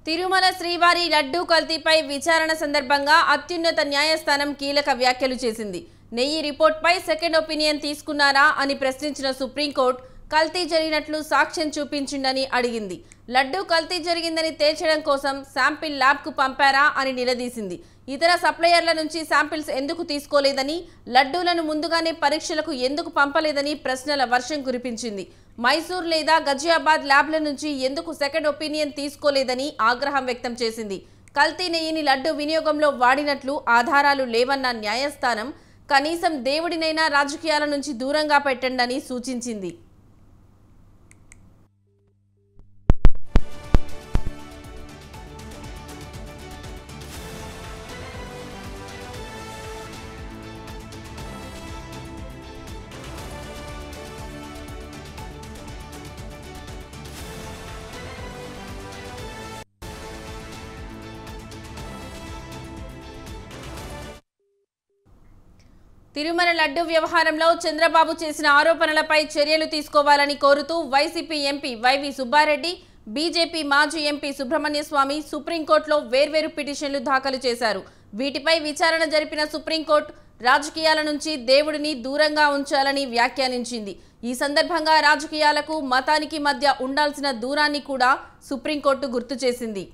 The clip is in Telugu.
తిరుమల శ్రీవారి లడ్డూ కల్తీపై విచారణ సందర్భంగా అత్యున్నత న్యాయస్థానం కీలక వ్యాఖ్యలు చేసింది. నెయ్యి రిపోర్ట్పై సెకండ్ ఒపీనియన్ తీసుకున్నారా అని ప్రశ్నించిన సుప్రీంకోర్టు కల్తీ జరిగినట్లు సాక్ష్యం చూపించిందని అడిగింది. లడ్డూ కల్తీ జరిగిందని తేల్చడం కోసం శాంపిల్ ల్యాబ్కు పంపారా అని నిలదీసింది. ఇతర సప్లయర్ల నుంచి శాంపిల్స్ ఎందుకు తీసుకోలేదని, లడ్డూలను ముందుగానే పరీక్షలకు ఎందుకు పంపలేదని ప్రశ్నల వర్షం కురిపించింది. మైసూర్ లేదా గజియాబాద్ ల్యాబ్ల నుంచి ఎందుకు సెకండ్ ఒపీనియన్ తీసుకోలేదని ఆగ్రహం వ్యక్తం చేసింది. కల్తీ నెయ్యిని లడ్డూ వినియోగంలో వాడినట్లు ఆధారాలు లేవన్న న్యాయస్థానం కనీసం దేవుడినైనా రాజకీయాల నుంచి దూరంగా పెట్టండని సూచించింది. తిరుమల లడ్డూ వ్యవహారంలో చంద్రబాబు చేసిన ఆరోపణలపై చర్యలు తీసుకోవాలని కోరుతూ వైసీపీ ఎంపీ వైవి సుబ్బారెడ్డి, బీజేపీ మాజీ ఎంపీ సుబ్రహ్మణ్య స్వామి సుప్రీంకోర్టులో వేర్వేరు పిటిషన్లు దాఖలు చేశారు. వీటిపై విచారణ జరిపిన సుప్రీంకోర్టు రాజకీయాల నుంచి దేవుడిని దూరంగా ఉంచాలని వ్యాఖ్యానించింది. ఈ సందర్భంగా రాజకీయాలకు మతానికి మధ్య ఉండాల్సిన దూరాన్ని కూడా సుప్రీంకోర్టు గుర్తు చేసింది.